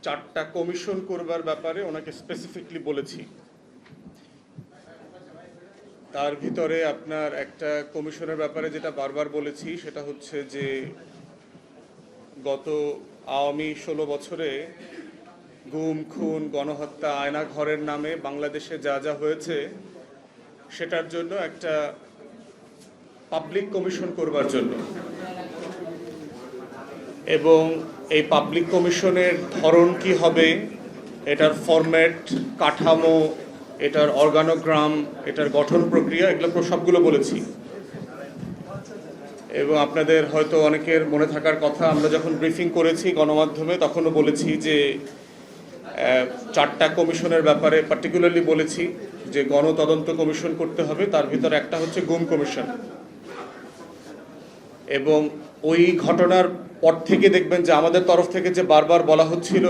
4টা কমিশন করবার ব্যাপারে ওনাকে স্পেসিফিকলি বলেছি। তার ভিতরে আপনার একটা কমিশনের ব্যাপারে যেটা বারবার বলেছি সেটা হচ্ছে যে গত আওয়ামী 16 বছরে গুম, খুন, গণহত্যা, আয়না ঘরের নামে বাংলাদেশে যা যা হয়েছে সেটার জন্য একটা পাবলিক কমিশন করবার জন্য, এবং এই পাবলিক কমিশনের ধরন কি হবে, এটার ফরম্যাট, কাঠামো, এটার অর্গানোগ্রাম, এটার গঠন প্রক্রিয়া, এগুলো সবগুলো বলেছি। এবং আপনাদের হয়তো অনেকের মনে থাকার কথা, আমরা যখন ব্রিফিং করেছি গণমাধ্যমে তখনও বলেছি যে 4টা কমিশনের ব্যাপারে পার্টিকুলারলি বলেছি যে গণতদন্ত কমিশন করতে হবে। তার ভিতরে একটা হচ্ছে গুম কমিশন, এবং ওই ঘটনার পর থেকে দেখবেন যে আমাদের তরফ থেকে যে বারবার বলা হচ্ছিল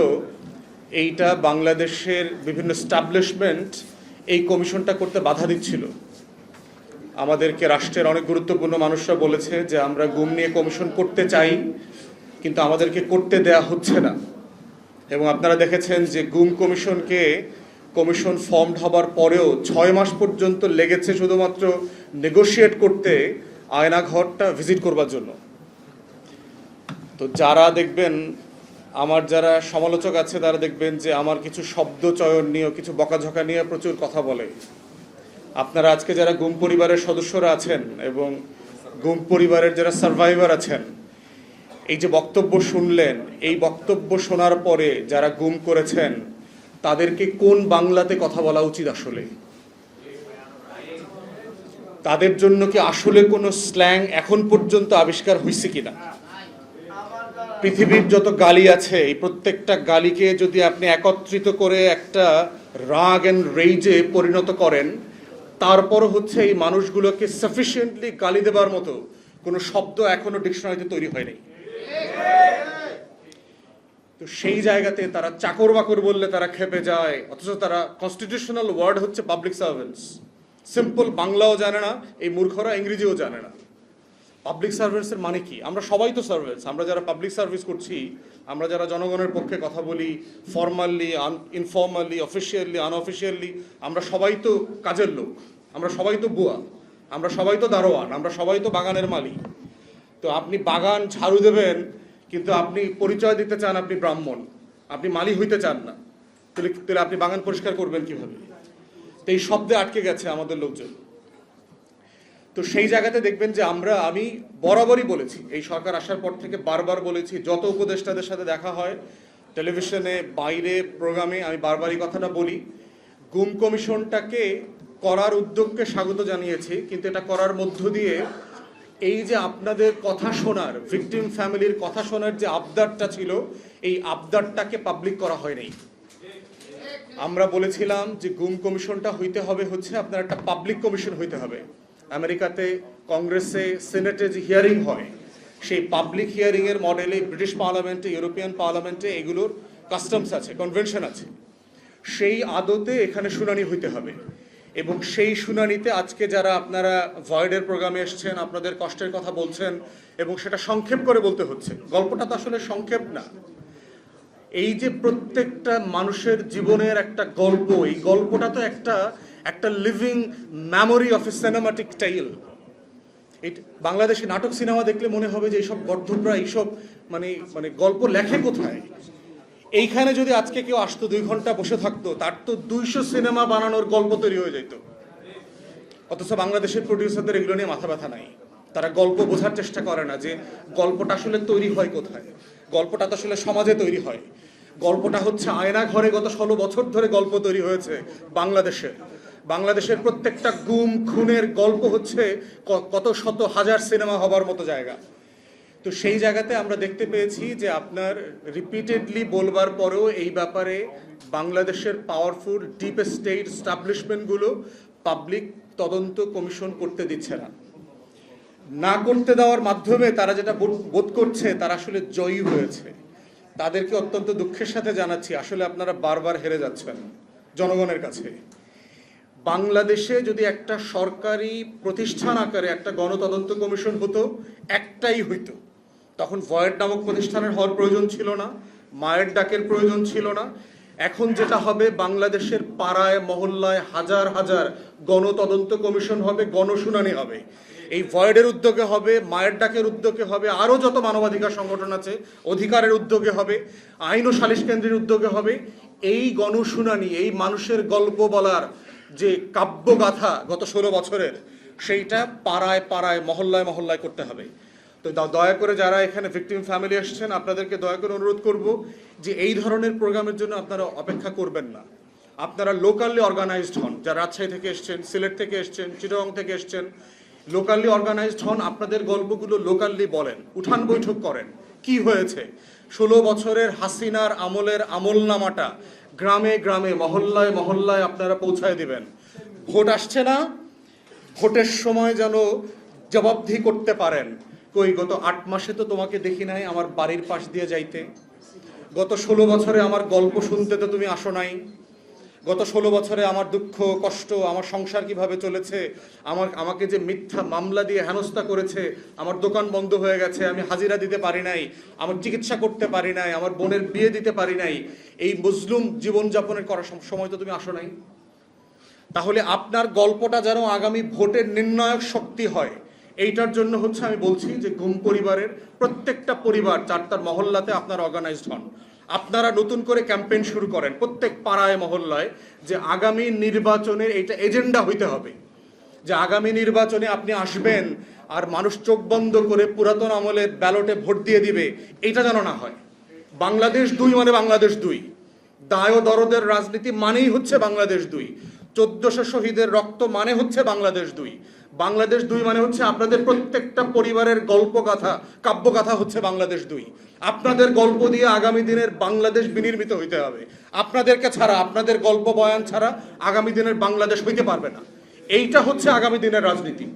এইটা বাংলাদেশের বিভিন্ন এস্টাবলিশমেন্ট এই কমিশনটা করতে বাধা দিচ্ছিল। আমাদেরকে রাষ্ট্রের অনেক গুরুত্বপূর্ণ মানুষরা বলেছে যে আমরা গুম নিয়ে কমিশন করতে চাই, কিন্তু আমাদেরকে করতে দেয়া হচ্ছে না। এবং আপনারা দেখেছেন যে গুম কমিশন ফর্মড হবার পরেও 6 মাস পর্যন্ত লেগেছে শুধুমাত্র নেগোশিয়েট করতে, আয়নাঘরটা ভিজিট করবার জন্য। তো যারা দেখবেন, আমার যারা সমালোচক আছে তারা দেখবেন যে আমার কিছু শব্দ চয়ন নিয়ে, কিছু বকাঝকা নিয়ে প্রচুর কথা বলে। আপনারা আজকে যারা গুম পরিবারের সদস্যরা আছেন এবং গুম পরিবারের যারা সার্ভাইভার আছেন, এই যে বক্তব্য শুনলেন, এই বক্তব্য শোনার পরে যারা গুম করেছেন তাদেরকে কোন বাংলাতে কথা বলা উচিত? আসলে তাদের জন্য কি আসলে কোনো স্ল্যাং এখন পর্যন্ত আবিষ্কার হয়েছে কিনা? পৃথিবীর যত গালি আছে, এই প্রত্যেকটা গালিকে যদি আপনি একত্রিত করে একটা রাগ অ্যান্ড রেইজে পরিণত করেন, তারপর হচ্ছে এই মানুষগুলোকে সাফিসিয়েন্টলি গালি দেবার মতো কোনো শব্দ এখনো ডিকশনারিতে তৈরি হয়নি। তো সেই জায়গাতে তারা চাকর বাকর বললে তারা খেপে যায়, অথচ তারা কনস্টিটিউশনাল ওয়ার্ড হচ্ছে পাবলিক সার্ভেন্টস। সিম্পল বাংলাও জানে না এই মূর্খরা, ইংরেজিও জানে না। পাবলিক সার্ভিসের মানে কি? আমরা সবাই তো সার্ভেন্টস। আমরা যারা পাবলিক সার্ভিস করছি, আমরা যারা জনগণের পক্ষে কথা বলি, ফর্মালি, ইনফর্মালি, অফিসিয়ালি, আনঅফিসিয়ালি, আমরা সবাই তো কাজের লোক, আমরা সবাই তো বুয়া, আমরা সবাই তো দারোয়ান, আমরা সবাই তো বাগানের মালিক। তো আপনি বাগান ঝাড়ু দেবেন, কিন্তু আপনি পরিচয় দিতে চান আপনি ব্রাহ্মণ, আপনি মালি হইতে চান না, তাহলে আপনি বাগান পরিষ্কার করবেন কিভাবে? তো এই শব্দে আটকে গেছে আমাদের লোকজন। তো সেই জায়গাতে দেখবেন যে আমি বরাবরই বলেছি, এই সরকার আসার পর থেকে বারবার বলেছি, যত উপদেষ্টাদের সাথে দেখা হয়, টেলিভিশনে, বাইরে, প্রোগ্রামে, আমি বারবারই কথাটা বলি, গুম কমিশনটাকে করার উদ্যোগকে স্বাগত জানিয়েছি, কিন্তু এটা করার মধ্য দিয়ে এই যে আপনাদের কথা শোনার, ভিকটিম ফ্যামিলির কথা শোনার যে আবদারটা ছিল, এই আবদারটাকে পাবলিক করা হয়নি। আমরা বলেছিলাম যে গুম কমিশনটা হইতে হবে হচ্ছে আপনার একটা পাবলিক কমিশন হইতে হবে। আমেরিকাতে কংগ্রেসে, সিনেটে যে হিয়ারিং হয়, সেই পাবলিক হিয়ারিংয়ের মডেলে ব্রিটিশ পার্লামেন্টে, ইউরোপিয়ান পার্লামেন্টে এগুলোর কাস্টমস আছে, কনভেনশন আছে। সেই আদতে এখানে শুনানি হইতে হবে, এবং সেই শুনানিতে আজকে যারা আপনারা ভয়েডের প্রোগ্রামে এসছেন, আপনাদের কষ্টের কথা বলছেন, এবং সেটা সংক্ষেপ করে বলতে হচ্ছে। গল্পটা তো আসলে সংক্ষেপ না। এই যে প্রত্যেকটা মানুষের জীবনের একটা গল্প, এই গল্পটা তো একটা living memory of A cinematic tail. এই বাংলাদেশে নাটক সিনেমা দেখলে মনে হবে যে এইসব গর্ধবরা এইসব মানে গল্প লেখে কোথায়? এইখানে যদি আজকে কেউ আসতো, 2 ঘন্টা বসে থাকতো, তার তো 200 সিনেমা বানানোর গল্প তৈরি হয়ে যেত। অথচ বাংলাদেশের প্রডিউসারদের এগুলো নিয়ে মাথা ব্যথা নাই। তারা গল্প বোঝার চেষ্টা করে না যে গল্পটা আসলে তৈরি হয় কোথায়। গল্পটা তো আসলে সমাজে তৈরি হয়। গল্পটা হচ্ছে আয়না ঘরে গত 16 বছর ধরে গল্প তৈরি হয়েছে বাংলাদেশের প্রত্যেকটা গুম খুনের গল্প হচ্ছে কত শত হাজার সিনেমা হবার মতো জায়গা। তো সেই জায়গাতে আমরা দেখতে পেয়েছি যে আপনার রিপিটেডলি বলবার পরেও এই ব্যাপারে বাংলাদেশের পাওয়ারফুল ডিপ স্টেট এস্টাবলিশমেন্টগুলো পাবলিক তদন্ত কমিশন করতে দিচ্ছে না করতে দেওয়ার মাধ্যমে তারা যেটা বোধ করছে তারা আসলে জয়ী হয়েছে। তাদেরকে অত্যন্ত দুঃখের সাথে জানাচ্ছি, আসলে আপনারা বারবার হেরে যাচ্ছেন জনগণের কাছে। বাংলাদেশে যদি একটা সরকারি প্রতিষ্ঠান আকারে একটা গণতদন্ত কমিশন হতো, একটাই হইতো, তখন ভয়েড নামক প্রতিষ্ঠানের হওয়ার প্রয়োজন ছিল না, মায়ের ডাকের প্রয়োজন ছিল না। এখন যেটা হবে, বাংলাদেশের পাড়ায় মহল্লায় হাজার হাজার গণতদন্ত কমিশন হবে, গণশুনানি হবে। এই ভয়েডের উদ্যোগে হবে, মায়ের ডাকের উদ্যোগে হবে, আরও যত মানবাধিকার সংগঠন আছে অধিকারের উদ্যোগে হবে, আইন ও সালিশ কেন্দ্রের উদ্যোগে হবে। এই গণশুনানি, এই মানুষের গল্প বলার যে কাব্যগাথা গত 16 বছরের, সেইটা পাড়ায় পাড়ায় মহল্লায় মহল্লায় করতে হবে। তো দয়া করে যারা এখানে ভিকটিম ফ্যামিলি এসেছেন, আপনাদেরকে দয়া করে অনুরোধ করব যে এই ধরনের প্রোগ্রামের জন্য আপনারা অপেক্ষা করবেন না। আপনারা লোকালি অর্গানাইজড হন, যারা রাজশাহী থেকে এসছেন, সিলেট থেকে এসছেন, চিটাগং থেকে এসছেন, লোকালি অর্গানাইজড হন, আপনাদের গল্পগুলো লোকালি বলেন, উঠান বৈঠক করেন। কি হয়েছে 16 বছরের হাসিনার আমলের আমলনামাটা গ্রামে গ্রামে মহল্লায় মহল্লায় আপনারা পৌঁছায় দিবেন। ভোট আসছে না, ভোটের সময় যেন জবাবদিহি করতে পারেন। কই গত 8 মাসে তো তোমাকে দেখি নাই আমার বাড়ির পাশ দিয়ে যাইতে, গত 16 বছরে আমার গল্প শুনতে তো তুমি আসো নাই, গত 16 বছরে আমার দুঃখ কষ্ট, আমার সংসার কিভাবে চলেছে, আমাকে যে মিথ্যা মামলা দিয়ে হেনস্থা করেছে, আমার দোকান বন্ধ হয়ে গেছে, আমি হাজিরা দিতে পারি নাই, আমার চিকিৎসা করতে পারি নাই, আমার বোনের বিয়ে দিতে পারি নাই, এই মজলুম জীবনযাপনের করার সময় তো তুমি আসো নাই। তাহলে আপনার গল্পটা যেন আগামী ভোটের নির্ণায়ক শক্তি হয়, এইটার জন্য হচ্ছে আমি বলছি যে গুম পরিবারের প্রত্যেকটা পরিবার, তার মহল্লাতে আপনারা অর্গানাইজড হন। আপনারা নতুন করে ক্যাম্পেইন শুরু করেন প্রত্যেক পাড়ায় মহল্লায়, যে আগামী নির্বাচনের এটা এজেন্ডা হইতে হবে, যে আগামী নির্বাচনে আপনি আসবেন আর মানুষ চোখ বন্ধ করে পুরাতন আমলের ব্যালটে ভোট দিয়ে দিবে, এটা যেন না হয়। বাংলাদেশ 2 মানে বাংলাদেশ 2, দায় ও দরদের রাজনীতি মানেই হচ্ছে বাংলাদেশ 2, 1400 শহীদের রক্ত মানে হচ্ছে বাংলাদেশ 2, বাংলাদেশ 2 মানে হচ্ছে আপনাদের প্রত্যেকটা পরিবারের গল্পগাথা কাব্যগাথা হচ্ছে বাংলাদেশ 2। আপনাদের গল্প দিয়ে আগামী দিনের বাংলাদেশ বিনির্মিত হইতে হবে। আপনাদেরকে ছাড়া, আপনাদের গল্প বয়ান ছাড়া আগামী দিনের বাংলাদেশ হইতে পারবে না। এইটা হচ্ছে আগামী দিনের রাজনীতি।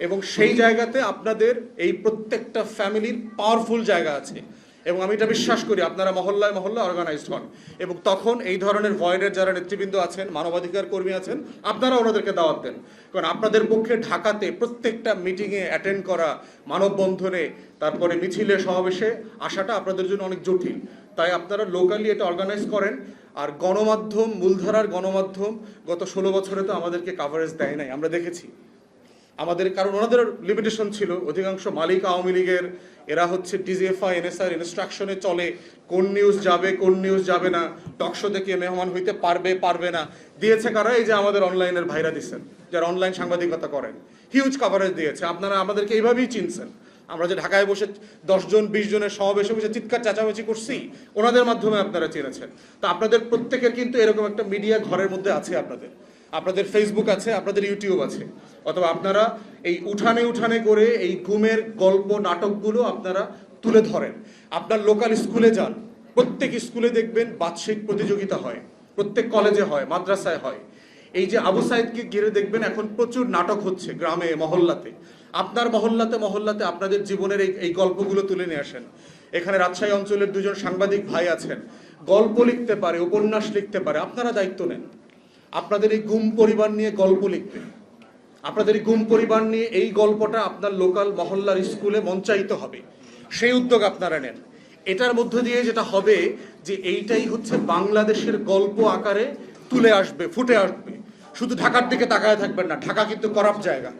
এবং সেই জায়গাতে আপনাদের এই প্রত্যেকটা ফ্যামিলির পাওয়ারফুল জায়গা আছে, এবং আমি এটা বিশ্বাস করি আপনারা মহল্লায় মহল্লায় অর্গানাইজড হন। এবং তখন এই ধরনের ভয়েডের যারা নেতৃবৃন্দ আছেন, মানবাধিকার কর্মী আছেন, আপনারা ওনাদেরকে দাওয়াত দেন। কারণ আপনাদের পক্ষে ঢাকাতে প্রত্যেকটা মিটিংয়ে অ্যাটেন্ড করা, মানববন্ধনে, তারপরে মিছিলে সমাবেশে আসাটা আপনাদের জন্য অনেক জটিল। তাই আপনারা লোকালি এটা অর্গানাইজ করেন। আর গণমাধ্যম, মূলধারার গণমাধ্যম গত 16 বছরে তো আমাদেরকে কাভারেজ দেয় নাই, আমরা দেখেছি আমাদের, কারণ ওনাদের লিমিটেশন ছিল। অধিকাংশ মালিক আওয়ামী লীগের, এরা হচ্ছে ডিজিএফআই এনএসআর ইনস্ট্রাকশনে চলে, কোন নিউজ যাবে কোন নিউজ যাবে না, টকশো থেকে মেহমান হইতে পারবে পারবে না, দিয়েছে কারা? এই যে আমাদের অনলাইনের ভাইরা দিচ্ছেন, যারা অনলাইন সাংবাদিকতা করেন, হিউজ কাভারেজ দিয়েছে। আপনারা আমাদেরকে এইভাবেই চিনছেন। আমরা যে ঢাকায় বসে 10 জন 20 জনের সমাবেশে বসে চিৎকার চেঁচামেচি করছি, ওনাদের মাধ্যমে আপনারা চিনেছেন। তো আপনাদের প্রত্যেকের কিন্তু এরকম একটা মিডিয়া ঘরের মধ্যে আছে। আপনাদের ফেসবুক আছে, আপনাদের ইউটিউব আছে, অথবা আপনারা এই উঠানে উঠানে করে এই গুমের গল্প নাটকগুলো আপনারা তুলে ধরেন। আপনার লোকাল স্কুলে যান, প্রত্যেক স্কুলে দেখবেন বার্ষিক প্রতিযোগিতা হয়, প্রত্যেক কলেজে হয়, মাদ্রাসায় হয়। এই যে আবু সাইদকে ঘিরে দেখবেন এখন প্রচুর নাটক হচ্ছে গ্রামে মহল্লাতে। আপনার মহল্লাতে মহল্লাতে আপনাদের জীবনের এই গল্পগুলো তুলে নিয়ে আসেন। এখানে রাজশাহী অঞ্চলের 2 জন সাংবাদিক ভাই আছেন, গল্প লিখতে পারে, উপন্যাস লিখতে পারে। আপনারা দায়িত্ব নেন, আপনাদের এই গুম পরিবার নিয়ে গল্প লিখবেন। আপনাদের এই গুম পরিবার নিয়ে এই গল্পটা আপনার লোকাল মহল্লার স্কুলে মঞ্চায়িত হবে, সেই উদ্যোগ আপনারা নেন। এটার মধ্য দিয়ে যেটা হবে যে এইটাই হচ্ছে বাংলাদেশের গল্প আকারে তুলে আসবে, ফুটে আসবে। শুধু ঢাকার দিকে তাকায় থাকবেন না, ঢাকা কিন্তু করাপ্ট জায়গা।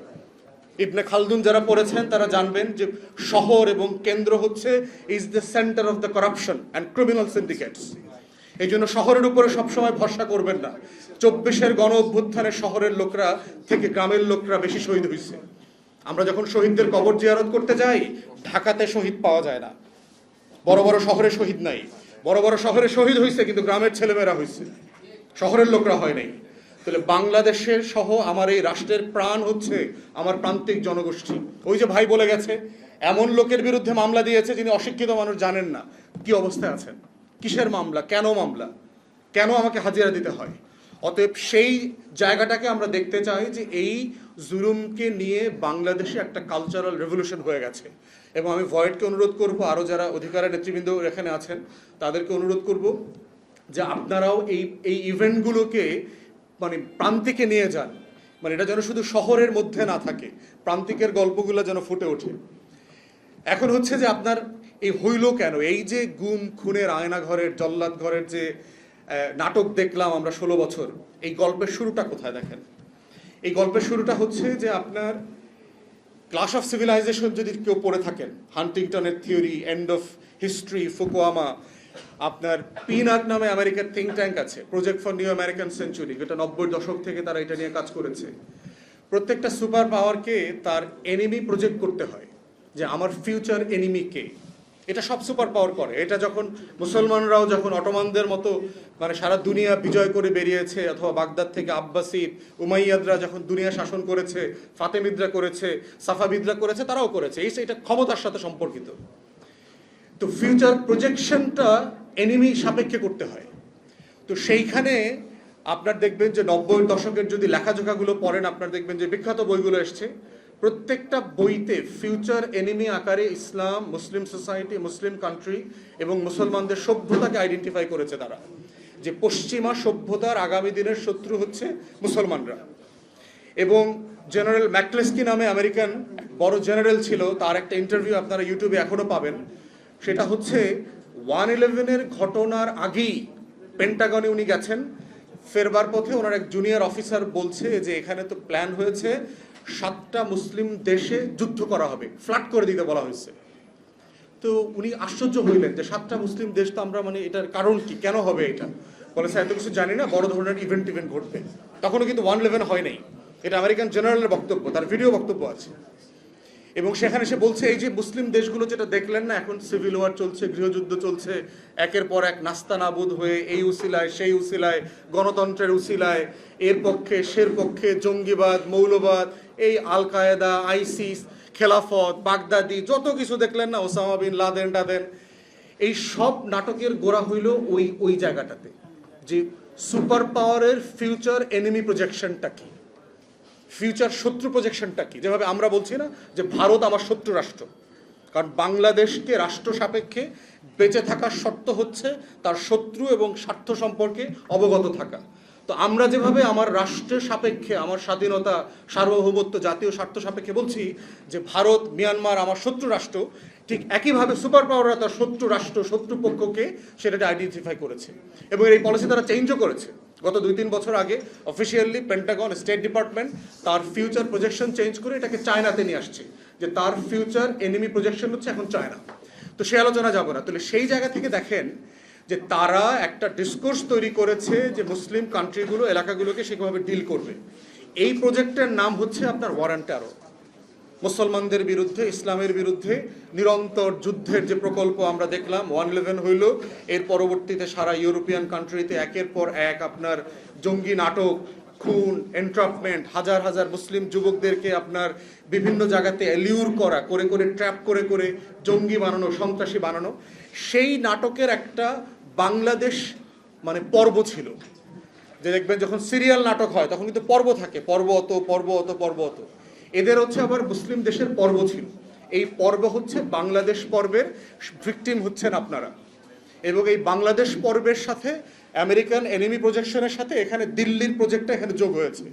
ইবনে খালদুন যারা পড়েছেন তারা জানবেন যে শহর এবং কেন্দ্র হচ্ছে is the centre of the corruption and criminal সিন্ডিকেটস। এই জন্য শহরের উপরে সবসময় ভরসা করবেন না। 24-এর গণ অভ্যুত্থানে শহরের লোকরা থেকে গ্রামের লোকরা বেশি শহীদ হয়েছে। আমরা যখন শহীদদের কবর জিয়ারত করতে যাই, ঢাকাতে শহীদ পাওয়া যায় না, বড় বড় শহরে শহীদ নাই। বড় বড় শহরে শহীদ হয়েছে কিন্তু গ্রামের ছেলেমেয়েরা হয়েছে, শহরের লোকরা হয় নাই। তাহলে বাংলাদেশের সহ আমার এই রাষ্ট্রের প্রাণ হচ্ছে আমার প্রান্তিক জনগোষ্ঠী। ওই যে ভাই বলে গেছে, এমন লোকের বিরুদ্ধে মামলা দিয়েছে যিনি অশিক্ষিত মানুষ জানেন না কি অবস্থায় আছেন, কিসের মামলা, কেন আমাকে হাজিরা দিতে হয়। অতএব সেই জায়গাটাকে আমরা দেখতে চাই যে এই জুলুমকে নিয়ে বাংলাদেশে একটা কালচারাল রেভলিউশন হয়ে গেছে। এবং আমি ভয়েডকে অনুরোধ করব, আরও যারা অধিকারের নেতৃবৃন্দ এখানে আছেন তাদেরকে অনুরোধ করব যে আপনারাও এই ইভেন্টগুলোকে মানে প্রান্তিকে নিয়ে যান। মানে এটা যেন শুধু শহরের মধ্যে না থাকে, প্রান্তিকের গল্পগুলো যেন ফুটে ওঠে। এখন হচ্ছে যে আপনার এই হইল কেন? এই যে গুম খুনের আয়না ঘরের জল্লাদ ঘরের যে নাটক দেখলাম আমরা 16 বছর, এই গল্পের শুরুটা কোথায় দেখেন? এই গল্পের শুরুটা হচ্ছে যে আপনার ক্লাশ অফ সিভিলাইজেশন যদি কেউ পড়ে থাকেন, হান্টিংটনের theory, end of history, Fukuyama, আপনার পিনাক নামে আমেরিকার থিঙ্ক ট্যাঙ্ক আছে, project for new American century, যেটা 90 দশক থেকে তারা এটা নিয়ে কাজ করেছে। প্রত্যেকটা সুপার পাওয়ারকে তার এনিমি প্রজেক্ট করতে হয়, যে আমার ফিউচার এনিমি কে। এটা সব সুপার পাওয়ার করে। এটা যখন মুসলমানরাও যখন অটোমানদের মতো মানে সারা দুনিয়া বিজয় করে বেরিয়েছে, অথবা বাগদাদ থেকে আব্বাসিদ, উমাইয়াদরা যখন দুনিয়া শাসন করেছে, ফাতেমিদরা করেছে, সাফাবিদরা করেছে, তারাও করেছে। এটা ক্ষমতার সাথে সম্পর্কিত। তো ফিউচার প্রজেকশনটা এনিমি সাপেক্ষে করতে হয়। তো সেইখানে আপনার দেখবেন যে 90 দশকের যদি লেখাজোখাগুলো পড়েন, আপনার দেখবেন যে বিখ্যাত বইগুলো এসছে, প্রত্যেকটা বইতে ফিউচার এনিমি আকারে ইসলাম, মুসলিম সোসাইটি, মুসলিম কান্ট্রি এবং মুসলমানদের সভ্যতাকে আইডেন্টিফাই করেছে তারা, যে পশ্চিমা সভ্যতার আগামী দিনের শত্রু হচ্ছে মুসলমানরা। এবং জেনারেল ম্যাকক্লেস্কি নামে আমেরিকান বড় জেনারেল ছিল, তার একটা ইন্টারভিউ আপনারা ইউটিউবে এখনো পাবেন। সেটা হচ্ছে 1/11-এর ঘটনার আগেই পেন্টাগনে উনি গেছেন, ফেরবার পথে ওনার এক জুনিয়র অফিসার বলছে যে এখানে তো প্ল্যান হয়েছে 7টা মুসলিম দেশে যুদ্ধ করা হবে, ফ্লাট করে দিতে বলা হয়েছে। তো উনি আশ্চর্য হইলেন যে 7টা মুসলিম দেশ, তো আমরা মানে এটার কারণ কি, কেন হবে এটা? বলে স্যার এত কিছু জানি না, বড় ধরনের ইভেন্ট ঘটবে। তখনও কিন্তু 1/11 হয় নাই। এটা আমেরিকান জেনারেলের বক্তব্য, তার ভিডিও বক্তব্য আছে। এবং সেখানে সে বলছে এই যে মুসলিম দেশগুলো যেটা দেখলেন না, এখন সিভিল ওয়ার চলছে, গৃহযুদ্ধ চলছে, একের পর এক নাস্তানাবুদ হয়ে এই উসিলায় সেই উসিলায়, গণতন্ত্রের উসিলায়, এর পক্ষে সের পক্ষে, জঙ্গিবাদ, মৌলবাদ, এই আল কায়েদা, আইসিস, খেলাফত, বাগদাদি, যত কিছু দেখলেন না, ওসামা বিন লাদেন টাদেন, এই সব নাটকের গোড়া হইল ওই জায়গাটাতে, যে সুপার পাওয়ারের ফিউচার এনিমি প্রজেকশনটা কি, ফিউচার শত্রু প্রজেকশনটা কি। যেভাবে আমরা বলছি না যে ভারত আমার শত্রু রাষ্ট্র, কারণ বাংলাদেশকে রাষ্ট্র সাপেক্ষে বেঁচে থাকার শর্ত হচ্ছে তার শত্রু এবং স্বার্থ সম্পর্কে অবগত থাকা। তো আমরা যেভাবে আমার রাষ্ট্রের সাপেক্ষে, আমার স্বাধীনতা, সার্বভৌমত্ব, জাতীয় স্বার্থ সাপেক্ষে বলছি যে ভারত, মিয়ানমার আমার শত্রু রাষ্ট্র, ঠিক একইভাবে সুপার পাওয়াররা তার শত্রু রাষ্ট্র, শত্রু পক্ষকে সেটা আইডেন্টিফাই করেছে এবং এই পলিসি তারা চেঞ্জও করেছে। গত 2-3 বছর আগে অফিসিয়ালি পেন্টাগন, স্টেট ডিপার্টমেন্ট তার ফিউচার প্রজেকশন চেঞ্জ করে এটাকে চায়নাতে নিয়ে আসছে, যে তার ফিউচার এনিমি প্রজেকশন হচ্ছে এখন চায়না। তো সে আলোচনা যাব না। তাহলে সেই জায়গা থেকে দেখেন যে তারা একটা ডিসকোর্স তৈরি করেছে যে মুসলিম কান্ট্রিগুলো, এলাকাগুলোকে সেভাবে ডিল করবে। এই প্রজেক্টের নাম হচ্ছে আপনার ওয়ার অন টেরর। মুসলমানদের বিরুদ্ধে, ইসলামের বিরুদ্ধে নিরন্তর যুদ্ধের যে প্রকল্প আমরা দেখলাম, 1/11 হইল, এর পরবর্তীতে সারা ইউরোপিয়ান কান্ট্রিতে একের পর এক আপনার জঙ্গি নাটক, খুন, এন্ট্রাপমেন্ট, হাজার হাজার মুসলিম যুবকদেরকে আপনার বিভিন্ন জায়গাতে অ্যালিউর করা, করে করে ট্র্যাপ করে করে জঙ্গি বানানো, সন্ত্রাসী বানানো। সেই নাটকের একটা বাংলাদেশ মানে পর্ব ছিল, যে দেখবেন যখন সিরিয়াল নাটক হয় তখন কিন্তু পর্ব থাকে, পর্ব অত, পর্ব অত, পর্ব অত। এদের হচ্ছে আবার মুসলিম দেশের পর্ব ছিল। এই পর্ব হচ্ছে বাংলাদেশ পর্বের ভিকটিম হচ্ছেন আপনারা। এবং এই বাংলাদেশ পর্বের সাথে আমেরিকান এনিমি প্রজেকশনের সাথে এখানে দিল্লির প্রজেক্টটা এখানে যোগ হয়েছে।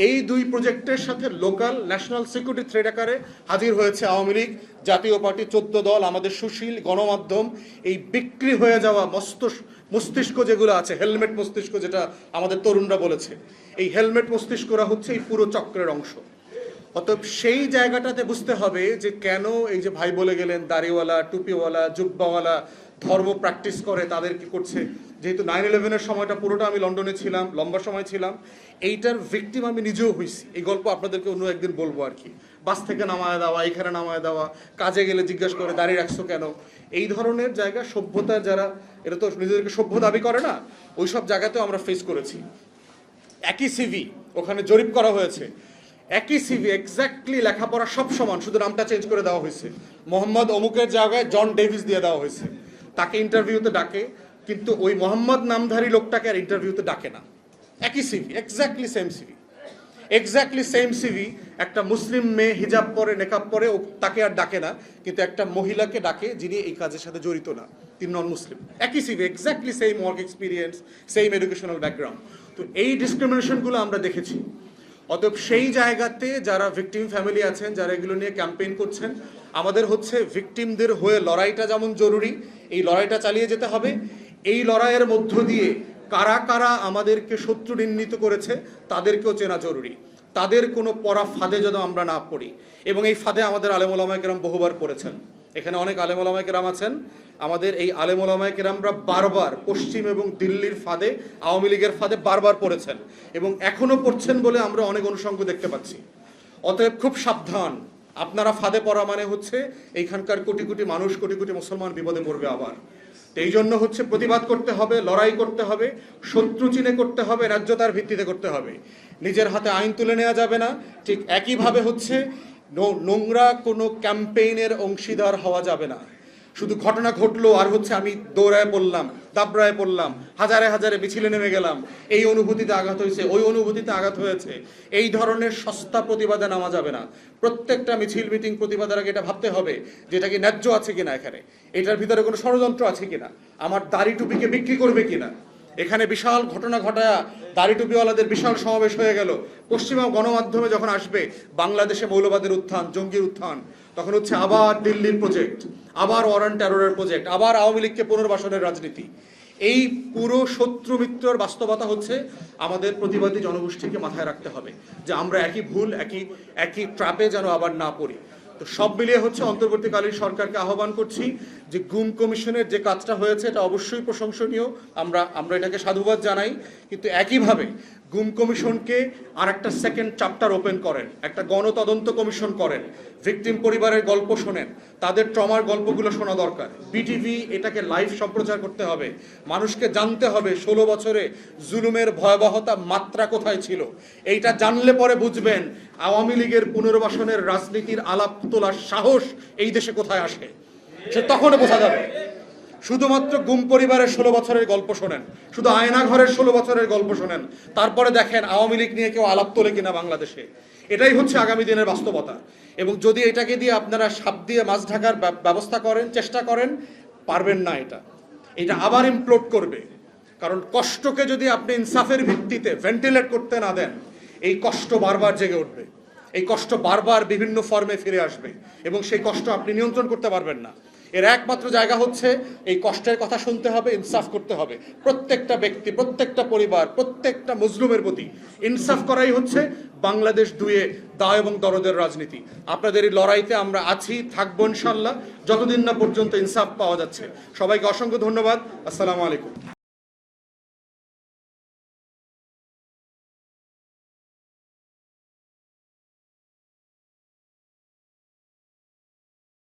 এই দুই প্রজেক্টের সাথে লোকাল ন্যাশনাল সিকিউরিটি থ্রেট আকারে হাজির হয়েছে আওয়ামী লীগ, জাতীয় পার্টি, 14 দল, আমাদের সুশীল গণমাধ্যম, এই বিক্রি হয়ে যাওয়া মস্তিষ্ক যেগুলো আছে, হেলমেট মস্তিষ্ক যেটা আমাদের তরুণরা বলেছে, এই হেলমেট মস্তিষ্করা হচ্ছে এই পুরো চক্রের অংশ। অতএব সেই জায়গাটাতে বুঝতে হবে যে কেন এই যে ভাই বলে গেলেন দাড়িওয়ালা, টুপিওয়ালা, জুব্বাওয়ালা ধর্ম প্র্যাকটিস করে, তাদের কি করছে। যেহেতু 9/11-এর সময়টা পুরোটা আমি লন্ডনে ছিলাম, লম্বা সময় ছিলাম, এইটার ভিকটিম আমি নিজেও হয়েছি। এই গল্প আপনাদেরকে অন্য একদিন বলবো আর কি। বাস থেকে নামায় দেওয়া, এখানে নামায় দেওয়া, কাজে গেলে জিজ্ঞাসা করে দাঁড়িয়ে রাখছো কেন, এই ধরনের জায়গা সভ্যতার যারা, এটা তো নিজেদেরকে সভ্য দাবি করে না, ওই সব জায়গাতেও আমরা ফেস করেছি। একই সিভি ওখানে জরিপ করা হয়েছে, একই সিভি, এক্স্যাক্টলি লেখাপড়া সব সমান, শুধু নামটা চেঞ্জ করে দেওয়া হয়েছে। মোহাম্মদ অমুকের জায়গায় জন ডেভিস দিয়ে দেওয়া হয়েছে। তাকে ইন্টারভিউতে ডাকে, কিন্তু ওই মোহাম্মদ নামধারী লোকটাকে আর ইন্টারভিউতে ডাকে না। একই CV, exactly same CV, exactly same CV. একটা মুসলিম মেয়ে হিজাব পরে, নেকাব পরে, তাকে আর ডাকে না, কিন্তু একটা মহিলাকে ডাকে যিনি এই কাজের সাথে জড়িত না, তিনি নন মুসলিম। একই CV, exactly same work experience, same educational background. তো এই ডিসক্রিমিনেশনগুলো আমরা দেখেছি। অতএব সেই জায়গাতে যারা ভিকটিম ফ্যামিলি আছেন, যারা এগুলো নিয়ে ক্যাম্পেইন করছেন, আমাদের হচ্ছে ভিকটিমদের হয়ে লড়াইটা যেমন জরুরি, এই লড়াইটা চালিয়ে যেতে হবে। এই লড়াইয়ের মধ্য দিয়ে কারা কারা আমাদেরকে শত্রু নির্ণীত করেছে তাদেরকেও চেনা জরুরি। তাদের কোনো পড়া ফাঁদে যেন আমরা না পড়ি, এবং এই ফাঁদে আমাদের আলেম ওলামায়ে কেরাম বহুবার পড়েছেন। এখানে অনেক আলেম ওলামায়ে কেরাম আছেন, আমাদের এই আলেম ওলামায়ে কেরামরা বারবার পশ্চিম এবং দিল্লির ফাঁদে, আওয়ামী লীগের ফাঁদে বারবার পড়েছেন এবং এখনও পড়ছেন বলে আমরা অনেক অনুষঙ্গ দেখতে পাচ্ছি। অতএব খুব সাবধান, আপনারা ফাঁদে পড়া মানে হচ্ছে এইখানকার কোটি কোটি মানুষ, কোটি কোটি মুসলমান বিপদে পড়বে আবার। এই জন্য হচ্ছে প্রতিবাদ করতে হবে, লড়াই করতে হবে, শত্রু চিনে করতে হবে, ন্যায্যতার ভিত্তিতে করতে হবে। নিজের হাতে আইন তুলে নেওয়া যাবে না। ঠিক একইভাবে হচ্ছে নোংরা কোনো ক্যাম্পেইনের অংশীদার হওয়া যাবে না। শুধু ঘটনা ঘটলো আর হচ্ছে আমি দৌড়ায় পড়লাম, দাবড়ায় পড়লাম, হাজারে হাজারে মিছিলে নেমে গেলাম, এই অনুভূতিতে আঘাত হয়েছে, ওই অনুভূতিতে আঘাত হয়েছে, এই ধরনের সস্তা প্রতিবাদে নামা যাবে না। প্রত্যেকটা মিছিল মিটিং প্রতিবাদের আগে এটা ভাবতে হবে যে এটা কি ন্যায্য আছে কিনা, এখানে এটার ভিতরে কোনো ষড়যন্ত্র আছে কিনা, আমার দাড়ি টুপিকে বিক্রি করবে কিনা। এখানে বিশাল ঘটনা ঘটায়া দাড়ি টুপিওয়ালাদের বিশাল সমাবেশ হয়ে গেল। পশ্চিমা গণমাধ্যমে যখন আসবে বাংলাদেশে মৌলবাদের উত্থান, জঙ্গির উত্থান, তখন হচ্ছে আবার দিল্লির প্রজেক্ট, আবার ওয়ারান টেররের প্রজেক্ট, আবার আওয়ামী লীগকে পুনর্বাসনের রাজনীতি। এই পুরো শত্রু মিত্রর বাস্তবতা হচ্ছে আমাদের প্রতিবাদী জনগোষ্ঠীকে মাথায় রাখতে হবে যে আমরা একই ভুল, একই ট্র্যাপে যেন আবার না পড়ি। তো সব মিলিয়ে হচ্ছে অন্তর্বর্তীকালীন সরকারকে আহ্বান করছি যে গুম কমিশনের যে কাজটা হয়েছে এটা অবশ্যই প্রশংসনীয়, আমরা এটাকে সাধুবাদ জানাই। কিন্তু একইভাবে গুম কমিশনকে আর একটা সেকেন্ড চ্যাপ্টার ওপেন করেন, একটা গণতদন্ত কমিশন করেন, ভিকটিম পরিবারের গল্প শোনেন, তাদের ট্রমার গল্পগুলো শোনা দরকার। বিটিভি এটাকে লাইভ সম্প্রচার করতে হবে, মানুষকে জানতে হবে 16 বছরে জুলুমের ভয়াবহতা মাত্রা কোথায় ছিল। এইটা জানলে পরে বুঝবেন আওয়ামী লীগের পুনর্বাসনের রাজনীতির আলাপ তোলার সাহস এই দেশে কোথায় আসে, সে তখনও বোঝা যাবে। শুধুমাত্র গুম পরিবারের 16 বছরের গল্প শোনেন, শুধু আয়না ঘরের 16 বছরের গল্প শোনেন, তারপরে দেখেন আওয়ামী লীগ নিয়ে কেউ আলাপ তোলে কিনা বাংলাদেশে। এটাই হচ্ছে আগামী দিনের বাস্তবতা। এবং যদি এটাকে দিয়ে আপনারা সাপ দিয়ে মাছ ঢাকার ব্যবস্থা করেন, চেষ্টা করেন, পারবেন না। এটা আবার ইমপ্লোড করবে। কারণ কষ্টকে যদি আপনি ইনসাফের ভিত্তিতে ভেন্টিলেট করতে না দেন, এই কষ্ট বারবার জেগে উঠবে, এই কষ্ট বারবার বিভিন্ন ফর্মে ফিরে আসবে এবং সেই কষ্ট আপনি নিয়ন্ত্রণ করতে পারবেন না। এর একমাত্র জায়গা হচ্ছে এই কষ্টের কথা শুনতে হবে, ইনসাফ করতে হবে। প্রত্যেকটা ব্যক্তি, প্রত্যেকটা পরিবার, প্রত্যেকটা মজলুমের প্রতি ইনসাফ করাই হচ্ছে বাংলাদেশ 2-এ দায় এবং দরদের রাজনীতি। আপনাদের এই লড়াইতে আমরা আছি, থাকবো ইনশাল্লাহ, যতদিন না পর্যন্ত ইনসাফ পাওয়া যাচ্ছে। সবাইকে অসংখ্য ধন্যবাদ। আসসালামু আলাইকুম।